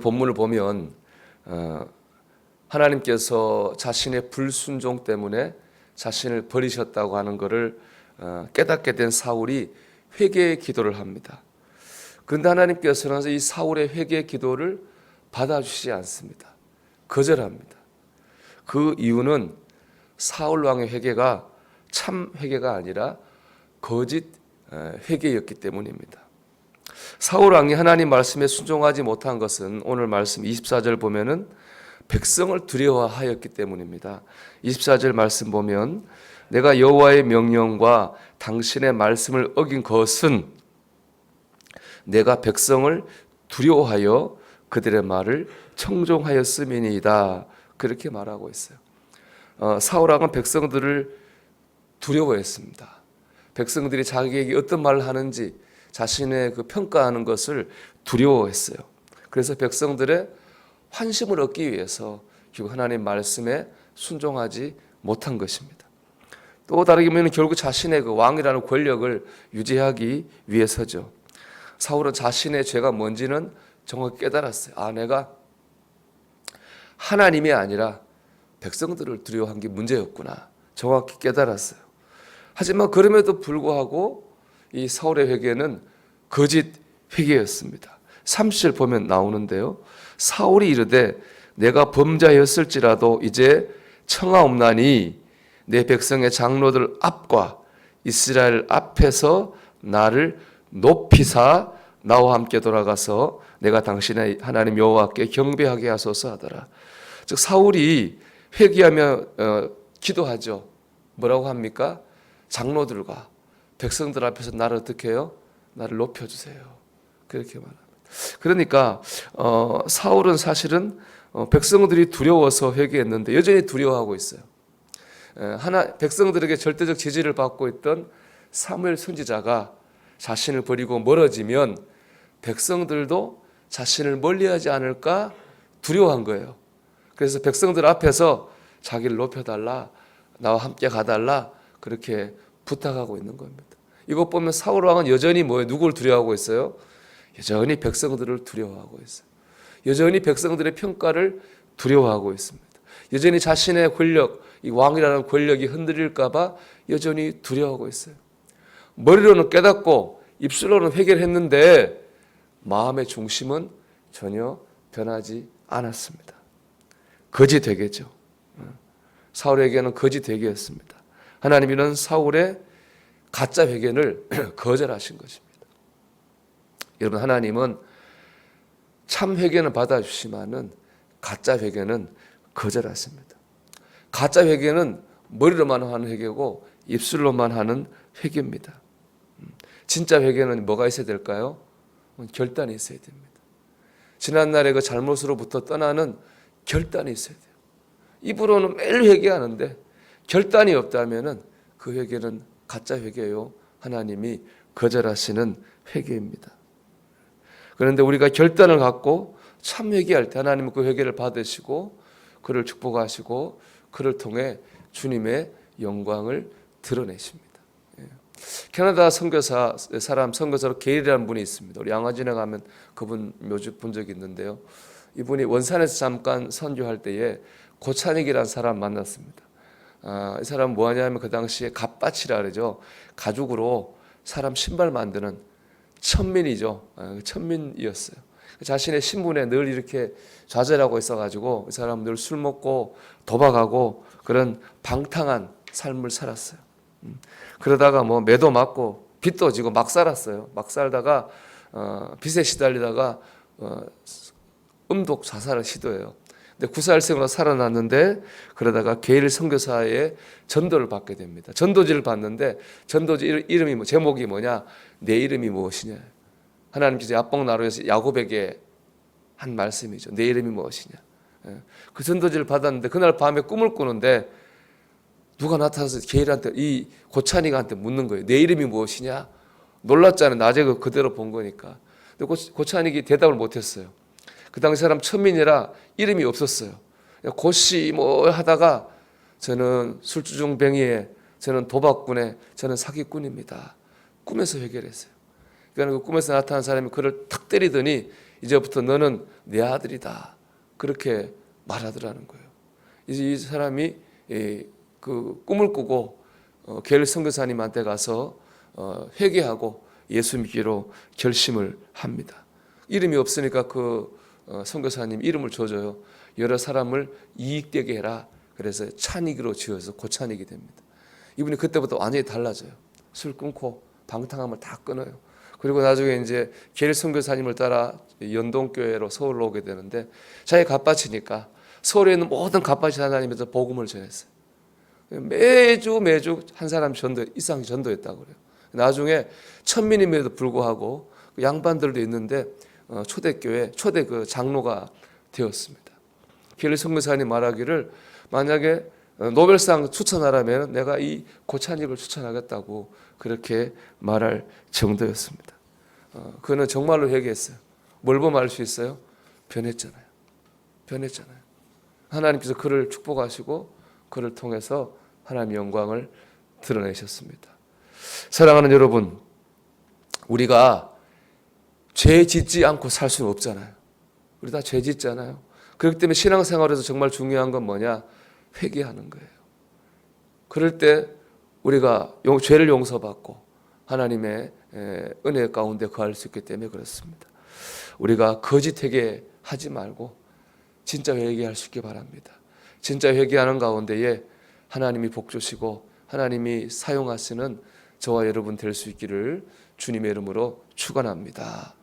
본문을 보면 하나님께서 자신의 불순종 때문에 자신을 버리셨다고 하는 것을 깨닫게 된 사울이 회개의 기도를 합니다. 그런데 하나님께서는 이 사울의 회개의 기도를 받아주시지 않습니다. 거절합니다. 그 이유는 사울 왕의 회개가 참 회개가 아니라 거짓 회개였기 때문입니다. 사울 왕이 하나님 말씀에 순종하지 못한 것은 오늘 말씀 24절 보면은 백성을 두려워하였기 때문입니다. 24절 말씀 보면 내가 여호와의 명령과 당신의 말씀을 어긴 것은 내가 백성을 두려워하여 그들의 말을 청종하였음이니이다. 그렇게 말하고 있어요. 사울 왕은 백성들을 두려워했습니다. 백성들이 자기에게 어떤 말을 하는지 자신의 그 평가하는 것을 두려워했어요. 그래서 백성들의 환심을 얻기 위해서 결국 하나님 말씀에 순종하지 못한 것입니다. 또 다르게 보면 결국 자신의 그 왕이라는 권력을 유지하기 위해서죠. 사울은 자신의 죄가 뭔지는 정확히 깨달았어요. 내가 하나님이 아니라 백성들을 두려워한 게 문제였구나. 정확히 깨달았어요. 하지만 그럼에도 불구하고 이 사울의 회개는 거짓 회개였습니다. 30절 보면 나오는데요. 사울이 이르되 내가 범자였을지라도 이제 청하옵나니 내 백성의 장로들 앞과 이스라엘 앞에서 나를 높이사 나와 함께 돌아가서 내가 당신의 하나님 여호와께 경배하게 하소서 하더라. 즉 사울이 회개하며 기도하죠. 뭐라고 합니까? 장로들과 백성들 앞에서 나를 어떻게 해요? 나를 높여주세요. 그렇게 말합니다. 그러니까 사울은 사실은 백성들이 두려워서 회개했는데 여전히 두려워하고 있어요. 백성들에게 절대적 지지를 받고 있던 사무엘 선지자가 자신을 버리고 멀어지면 백성들도 자신을 멀리하지 않을까 두려워한 거예요. 그래서 백성들 앞에서 자기를 높여달라, 나와 함께 가달라 그렇게 부탁하고 있는 겁니다. 이것 보면 사울 왕은 여전히 누구를 두려워하고 있어요? 여전히 백성들을 두려워하고 있어요. 여전히 백성들의 평가를 두려워하고 있습니다. 여전히 자신의 권력, 이 왕이라는 권력이 흔들릴까 봐 여전히 두려워하고 있어요. 머리로는 깨닫고 입술로는 회개를 했는데 마음의 중심은 전혀 변하지 않았습니다. 거짓 회개죠. 사울에게는 거짓 회개였습니다. 하나님은 사울의 가짜 회개를 거절하신 것입니다. 여러분, 하나님은 참 회개는 받아주시지만은 가짜 회개는 거절하십니다. 가짜 회개는 머리로만 하는 회개고 입술로만 하는 회개입니다. 진짜 회개는 뭐가 있어야 될까요? 결단이 있어야 됩니다. 지난날의 그 잘못으로부터 떠나는 결단이 있어야 돼요. 입으로는 매일 회개하는데 결단이 없다면은 그 회개는 가짜 회개요. 하나님이 거절하시는 회개입니다. 그런데 우리가 결단을 갖고 참 회개할 때 하나님은 그 회개를 받으시고 그를 축복하시고 그를 통해 주님의 영광을 드러내십니다. 캐나다 선교사 사람 선교사로 게일이라는 분이 있습니다. 우리 양화진에 가면 그분 묘지 본 적이 있는데요. 이분이 원산에서 잠깐 선교할 때에 고찬익이라는 사람 만났습니다. 이 사람은 뭐 하냐면 그 당시에 갓밭이라 그러죠. 가죽으로 사람 신발 만드는 천민이죠. 천민이었어요. 자신의 신분에 늘 이렇게 좌절하고 있어가지고 이 사람은 늘 술 먹고 도박하고 그런 방탕한 삶을 살았어요. 그러다가 매도 맞고 빚도 지고 막 살았어요. 막 살다가 빚에 시달리다가 음독 자살을 시도해요. 근데 구살생으로 살아났는데 그러다가 게일 선교사의 전도를 받게 됩니다. 전도지를 받는데 전도지 이름이 제목이 뭐냐? 내 이름이 무엇이냐? 하나님께서 야복나루에서 야곱에게 한 말씀이죠. 내 이름이 무엇이냐? 그 전도지를 받았는데 그날 밤에 꿈을 꾸는데 누가 나타나서 게일한테 이 고찬이가한테 묻는 거예요. 내 이름이 무엇이냐? 놀랐잖아요. 낮에 그대로 본 거니까. 근데 고찬이가 대답을 못했어요. 그 당시 사람 천민이라 이름이 없었어요. 고씨 하다가 저는 술주정뱅이에 저는 도박꾼에 저는 사기꾼입니다. 꿈에서 해결했어요. 그러니까 그 꿈에서 나타난 사람이 그를 탁 때리더니 이제부터 너는 내 아들이다. 그렇게 말하더라는 거예요. 이제 이 사람이 그 꿈을 꾸고 게을 선교사님한테 가서 회개하고 예수 믿기로 결심을 합니다. 이름이 없으니까 그 선교사님 이름을 줘줘요. 여러 사람을 이익되게 해라. 그래서 찬익으로 지어서 고찬익이 됩니다. 이분이 그때부터 완전히 달라져요. 술 끊고 방탕함을 다 끊어요. 그리고 나중에 이제 게을 선교사님을 따라 연동교회로 서울로 오게 되는데 자기 갓밭이니까 서울에 있는 모든 갓밭이 하나님에서 복음을 전했어요. 매주 한 사람 이상 전도했다고 그래요. 나중에 천민임에도 불구하고 양반들도 있는데 초대 그 장로가 되었습니다. 게을 선교사님 말하기를 만약에 노벨상 추천하라면 내가 이 고찬익을 추천하겠다고 그렇게 말할 정도였습니다. 그는 정말로 회개했어요. 뭘 보면 알 수 있어요? 변했잖아요. 하나님께서 그를 축복하시고 그를 통해서 하나님의 영광을 드러내셨습니다. 사랑하는 여러분, 우리가 죄 짓지 않고 살 수는 없잖아요. 우리 다 죄 짓잖아요. 그렇기 때문에 신앙생활에서 정말 중요한 건 뭐냐? 회개하는 거예요. 그럴 때 우리가 죄를 용서받고 하나님의 은혜 가운데 거할 수 있기 때문에 그렇습니다. 우리가 거짓 회개하지 말고 진짜 회개할 수 있기 바랍니다. 진짜 회개하는 가운데에 하나님이 복 주시고 하나님이 사용하시는 저와 여러분 될 수 있기를 주님의 이름으로 축원합니다.